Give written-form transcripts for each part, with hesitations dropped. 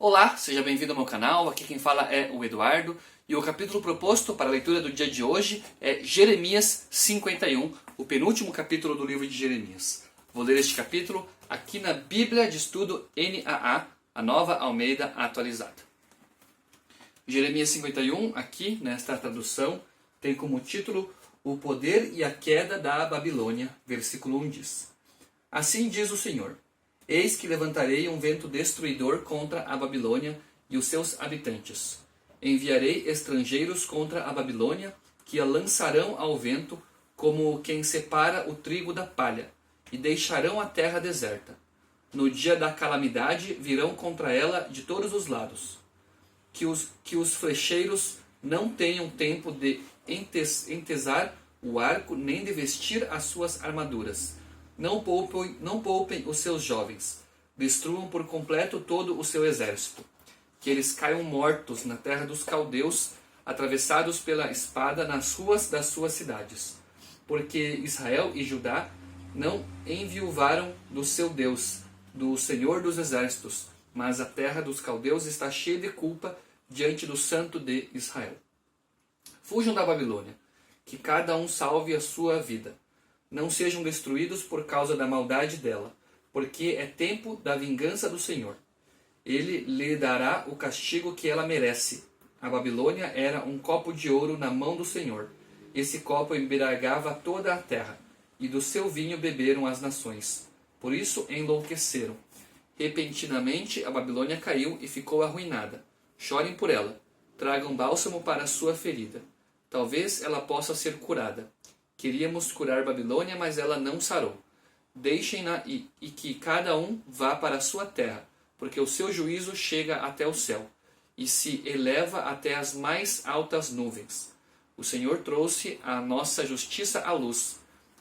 Olá, seja bem-vindo ao meu canal, aqui quem fala é o Eduardo e o capítulo proposto para a leitura do dia de hoje é Jeremias 51, o penúltimo capítulo do livro de Jeremias. Vou ler este capítulo aqui na Bíblia de Estudo NAA, a Nova Almeida Atualizada. Jeremias 51, aqui nesta tradução, tem como título O Poder e a Queda da Babilônia, versículo 1 diz: Assim diz o Senhor: Eis que levantarei um vento destruidor contra a Babilônia e os seus habitantes. Enviarei estrangeiros contra a Babilônia, que a lançarão ao vento, como quem separa o trigo da palha, e deixarão a terra deserta. No dia da calamidade virão contra ela de todos os lados. Que os flecheiros não tenham tempo de entesar o arco, nem de vestir as suas armaduras. Não poupem os seus jovens. Destruam por completo todo o seu exército. Que eles caiam mortos na terra dos caldeus, atravessados pela espada nas ruas das suas cidades. Porque Israel e Judá não enviuvaram do seu Deus, do Senhor dos exércitos, mas a terra dos caldeus está cheia de culpa diante do Santo de Israel. Fujam da Babilônia, que cada um salve a sua vida. Não sejam destruídos por causa da maldade dela, porque é tempo da vingança do Senhor. Ele lhe dará o castigo que ela merece. A Babilônia era um copo de ouro na mão do Senhor. Esse copo embriagava toda a terra, e do seu vinho beberam as nações. Por isso enlouqueceram. Repentinamente a Babilônia caiu e ficou arruinada. Chorem por ela. Tragam bálsamo para a sua ferida. Talvez ela possa ser curada. Queríamos curar Babilônia, mas ela não sarou. Deixem-na e que cada um vá para a sua terra, porque o seu juízo chega até o céu, e se eleva até as mais altas nuvens. O Senhor trouxe a nossa justiça à luz.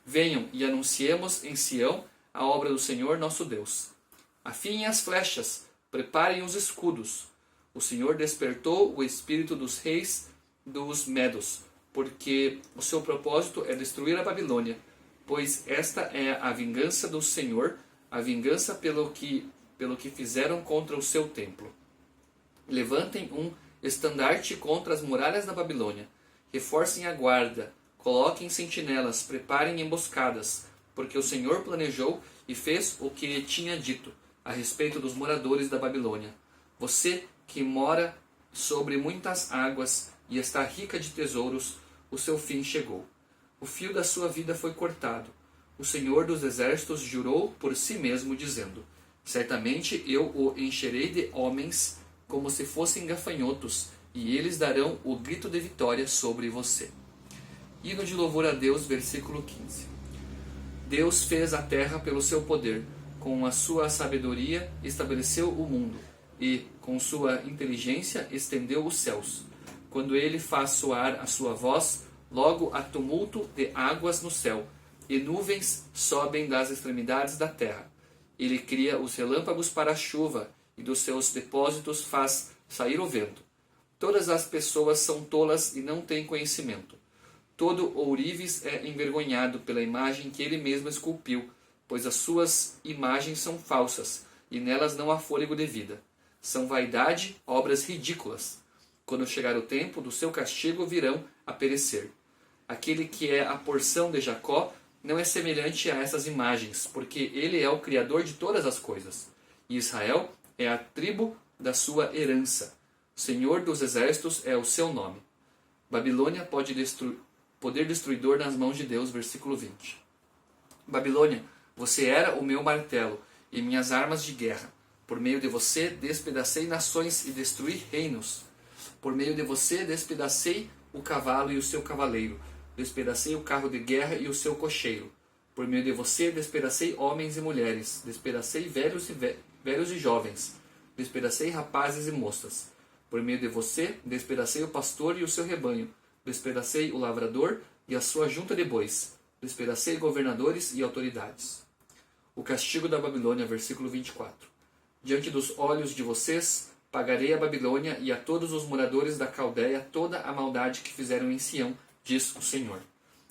Venham e anunciemos em Sião a obra do Senhor nosso Deus. Afiem as flechas, preparem os escudos. O Senhor despertou o espírito dos reis dos medos, porque o seu propósito é destruir a Babilônia, pois esta é a vingança do Senhor, a vingança pelo que fizeram contra o seu templo. Levantem um estandarte contra as muralhas da Babilônia, reforcem a guarda, coloquem sentinelas, preparem emboscadas, porque o Senhor planejou e fez o que tinha dito a respeito dos moradores da Babilônia. Você que mora sobre muitas águas e está rica de tesouros, o seu fim chegou. O fio da sua vida foi cortado. O Senhor dos exércitos jurou por si mesmo, dizendo: Certamente eu o encherei de homens como se fossem gafanhotos, e eles darão o grito de vitória sobre você. Hino de louvor a Deus, versículo 15. Deus fez a terra pelo seu poder, com a sua sabedoria estabeleceu o mundo, e com sua inteligência estendeu os céus. Quando ele faz soar a sua voz, logo há tumulto de águas no céu, e nuvens sobem das extremidades da terra. Ele cria os relâmpagos para a chuva, e dos seus depósitos faz sair o vento. Todas as pessoas são tolas e não têm conhecimento. Todo ourives é envergonhado pela imagem que ele mesmo esculpiu, pois as suas imagens são falsas, e nelas não há fôlego de vida. São vaidade, obras ridículas. Quando chegar o tempo do seu castigo, virão a perecer. Aquele que é a porção de Jacó não é semelhante a essas imagens, porque ele é o Criador de todas as coisas. E Israel é a tribo da sua herança. O Senhor dos exércitos é o seu nome. Babilônia poder destruidor nas mãos de Deus, versículo 20. Babilônia, você era o meu martelo e minhas armas de guerra. Por meio de você despedacei nações e destruí reinos. Por meio de você despedacei o cavalo e o seu cavaleiro, despedacei o carro de guerra e o seu cocheiro. Por meio de você despedacei homens e mulheres, despedacei velhos e jovens, despedacei rapazes e moças. Por meio de você despedacei o pastor e o seu rebanho, despedacei o lavrador e a sua junta de bois, despedacei governadores e autoridades. O castigo da Babilônia, versículo 24. Diante dos olhos de vocês pagarei a Babilônia e a todos os moradores da Caldeia toda a maldade que fizeram em Sião, diz o Senhor.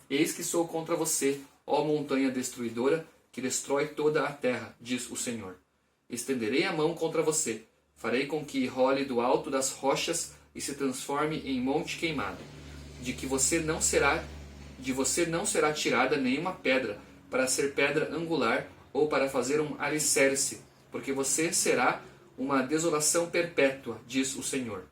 Eis que sou contra você, ó montanha destruidora, que destrói toda a terra, diz o Senhor. Estenderei a mão contra você, Farei com que role do alto das rochas e se transforme em monte queimado, de você não será tirada nenhuma pedra para ser pedra angular ou para fazer um alicerce, porque você será uma desolação perpétua, diz o Senhor.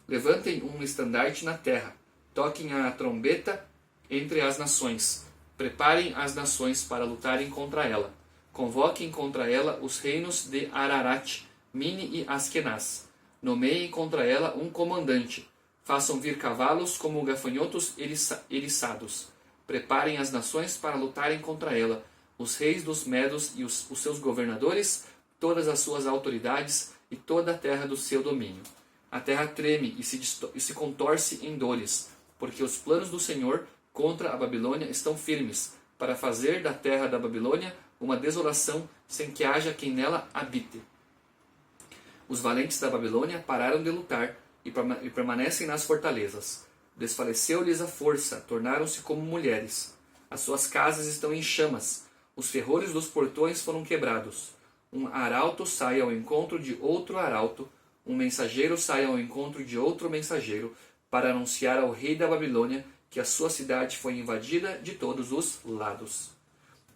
Levantem um estandarte na terra, toquem a trombeta entre as nações, preparem as nações para lutarem contra ela. Convoquem contra ela os reinos de Ararat, Mini e Askenaz. Nomeiem contra ela um comandante. Façam vir cavalos como gafanhotos eriçados. Preparem as nações para lutarem contra ela, os reis dos Medos e os seus governadores, todas as suas autoridades e toda a terra do seu domínio. A terra treme e se contorce em dores, porque os planos do Senhor contra a Babilônia estão firmes, para fazer da terra da Babilônia uma desolação sem que haja quem nela habite. Os valentes da Babilônia pararam de lutar e permanecem nas fortalezas. Desfaleceu-lhes a força, tornaram-se como mulheres. As suas casas estão em chamas, os ferrolhos dos portões foram quebrados. Um arauto sai ao encontro de outro arauto, um mensageiro sai ao encontro de outro mensageiro, para anunciar ao rei da Babilônia que a sua cidade foi invadida de todos os lados.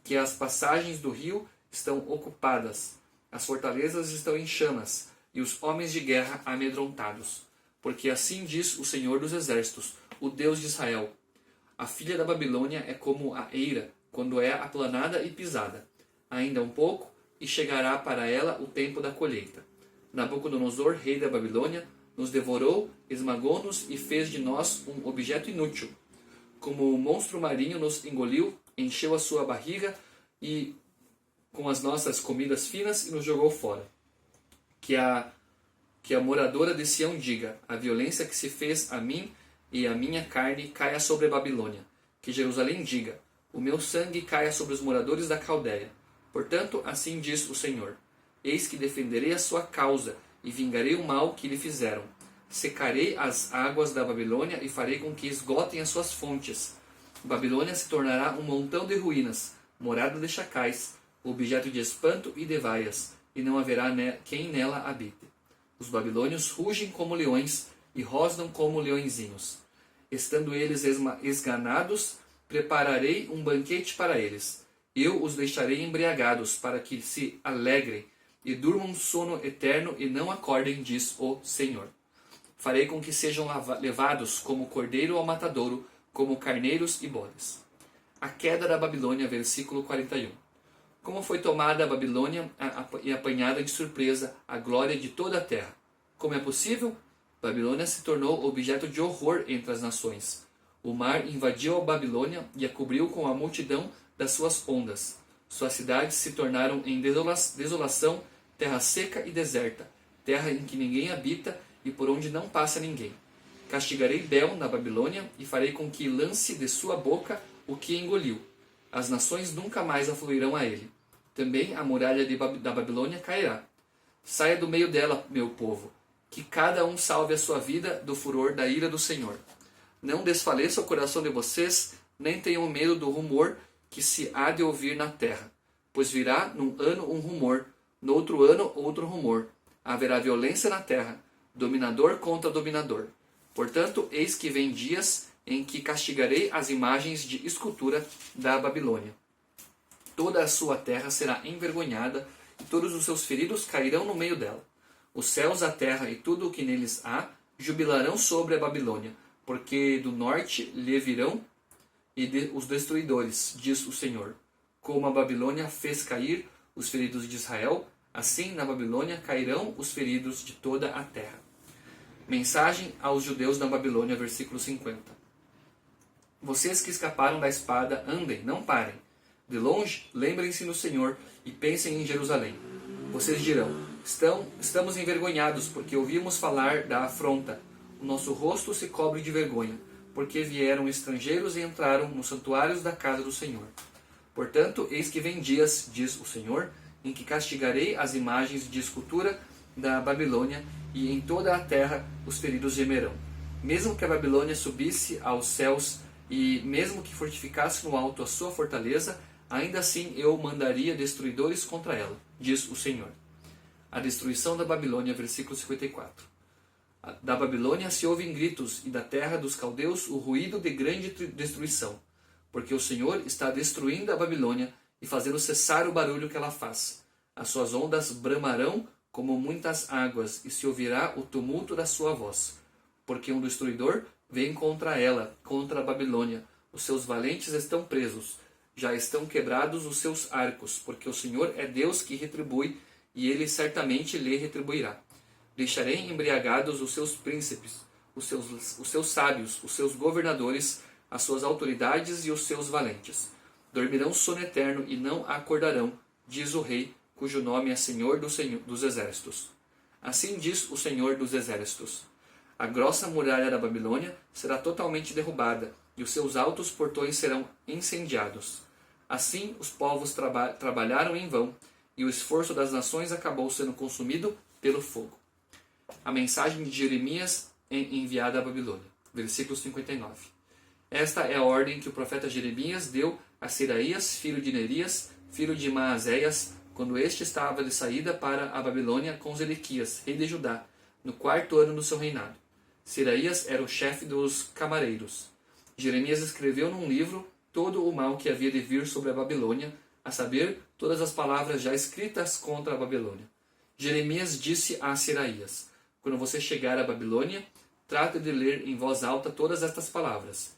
Que as passagens do rio estão ocupadas, as fortalezas estão em chamas, e os homens de guerra amedrontados. Porque assim diz o Senhor dos Exércitos, o Deus de Israel: a filha da Babilônia é como a eira, quando é aplanada e pisada. Ainda um pouco, e chegará para ela o tempo da colheita. Nabucodonosor, rei da Babilônia, nos devorou, esmagou-nos e fez de nós um objeto inútil. Como um monstro marinho nos engoliu, encheu a sua barriga e com as nossas comidas finas e nos jogou fora. Que a moradora de Sião diga: a violência que se fez a mim e a minha carne caia sobre a Babilônia. Que Jerusalém diga: o meu sangue caia sobre os moradores da Caldeia. Portanto, assim diz o Senhor: eis que defenderei a sua causa e vingarei o mal que lhe fizeram. Secarei as águas da Babilônia e farei com que esgotem as suas fontes. Babilônia se tornará um montão de ruínas, morada de chacais, objeto de espanto e de vaias, e não haverá quem nela habite. Os babilônios rugem como leões e rosnam como leõezinhos. Estando eles esganados, prepararei um banquete para eles. Eu os deixarei embriagados, para que se alegrem e durmam um sono eterno e não acordem, diz o Senhor. Farei com que sejam levados como cordeiro ao matadouro, como carneiros e bodes. A queda da Babilônia, versículo 41. Como foi tomada a Babilônia e apanhada de surpresa a glória de toda a terra. Como é possível? Babilônia se tornou objeto de horror entre as nações. O mar invadiu a Babilônia e a cobriu com a multidão das suas ondas. Suas cidades se tornaram em desolação, terra seca e deserta, terra em que ninguém habita e por onde não passa ninguém. Castigarei Bel na Babilônia e farei com que lance de sua boca o que engoliu. As nações nunca mais afluirão a ele. Também a muralha da Babilônia cairá. Saia do meio dela, meu povo, que cada um salve a sua vida do furor da ira do Senhor. Não desfaleça o coração de vocês, nem tenham medo do rumor que se há de ouvir na terra. Pois virá num ano um rumor, no outro ano outro rumor. Haverá violência na terra, dominador contra dominador. Portanto, eis que vem dias em que castigarei as imagens de escultura da Babilônia. Toda a sua terra será envergonhada, e todos os seus feridos cairão no meio dela. Os céus, a terra e tudo o que neles há, jubilarão sobre a Babilônia, porque do norte lhe virão os destruidores, diz o Senhor. Como a Babilônia fez cair os feridos de Israel, assim na Babilônia cairão os feridos de toda a terra. Mensagem aos judeus da Babilônia, versículo 50. Vocês que escaparam da espada, andem, não parem. De longe, lembrem-se no Senhor e pensem em Jerusalém. Vocês dirão: estamos envergonhados, porque ouvimos falar da afronta. O nosso rosto se cobre de vergonha, porque vieram estrangeiros e entraram nos santuários da casa do Senhor. Portanto, eis que vem dias, diz o Senhor, em que castigarei as imagens de escultura da Babilônia, e em toda a terra os feridos gemerão. Mesmo que a Babilônia subisse aos céus, e mesmo que fortificasse no alto a sua fortaleza, ainda assim eu mandaria destruidores contra ela, diz o Senhor. A destruição da Babilônia, versículo 54. Da Babilônia se ouvem gritos, e da terra dos caldeus o ruído de grande destruição, porque o Senhor está destruindo a Babilônia e fazendo cessar o barulho que ela faz. As suas ondas bramarão como muitas águas, e se ouvirá o tumulto da sua voz. Porque um destruidor vem contra ela, contra a Babilônia. Os seus valentes estão presos, já estão quebrados os seus arcos, porque o Senhor é Deus que retribui, e ele certamente lhe retribuirá. Deixarei embriagados os seus príncipes, os seus sábios, os seus governadores, as suas autoridades e os seus valentes. Dormirão sono eterno e não acordarão, diz o rei, cujo nome é Senhor dos Exércitos. Assim diz o Senhor dos Exércitos. A grossa muralha da Babilônia será totalmente derrubada, e os seus altos portões serão incendiados. Assim os povos trabalharam em vão, e o esforço das nações acabou sendo consumido pelo fogo. A mensagem de Jeremias enviada à Babilônia. Versículo 59. Esta é a ordem que o profeta Jeremias deu a Seraías, filho de Nerias, filho de Maazéias, quando este estava de saída para a Babilônia com Zedequias, rei de Judá, no 4º ano do seu reinado. Seraías era o chefe dos camareiros. Jeremias escreveu num livro todo o mal que havia de vir sobre a Babilônia, a saber, todas as palavras já escritas contra a Babilônia. Jeremias disse a Seraías: quando você chegar à Babilônia, trate de ler em voz alta todas estas palavras.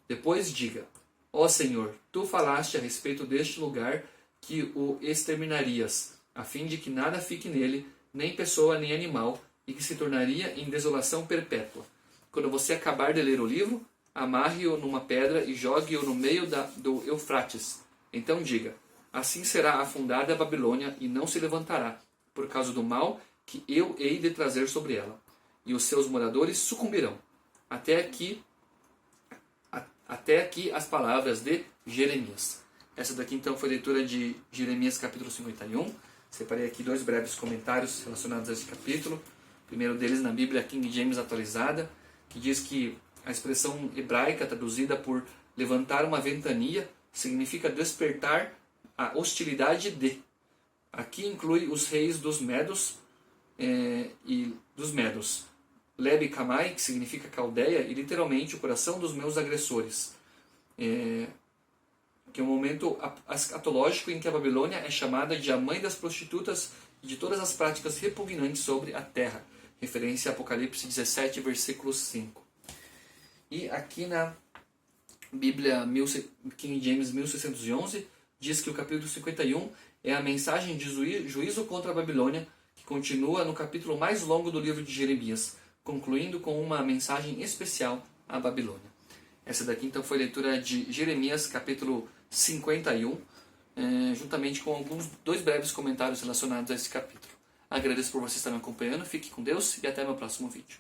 Depois diga: ó Senhor, tu falaste a respeito deste lugar que o exterminarias, a fim de que nada fique nele, nem pessoa nem animal, e que se tornaria em desolação perpétua. Quando você acabar de ler o livro, amarre-o numa pedra e jogue-o no meio do Eufrates. Então diga: assim será afundada a Babilônia e não se levantará, por causa do mal que eu hei de trazer sobre ela. E os seus moradores sucumbirão. Até aqui as palavras de Jeremias. Essa daqui então foi a leitura de Jeremias capítulo 51. Separei aqui 2 breves comentários relacionados a esse capítulo. O primeiro deles na Bíblia King James atualizada, que diz que a expressão hebraica traduzida por levantar uma ventania significa despertar a hostilidade de. Aqui inclui os reis dos Medos e dos Medos. Lebe Kamai, que significa Caldeia, e literalmente o coração dos meus agressores. Que é um momento escatológico em que a Babilônia é chamada de a mãe das prostitutas e de todas as práticas repugnantes sobre a terra. Referência a Apocalipse 17, versículo 5. E aqui na Bíblia King James 1611, diz que o capítulo 51 é a mensagem de juízo contra a Babilônia, que continua no capítulo mais longo do livro de Jeremias, concluindo com uma mensagem especial à Babilônia. Essa daqui então foi a leitura de Jeremias capítulo 51, juntamente com 2 breves comentários relacionados a esse capítulo. Agradeço por você estar me acompanhando, fique com Deus e até meu próximo vídeo.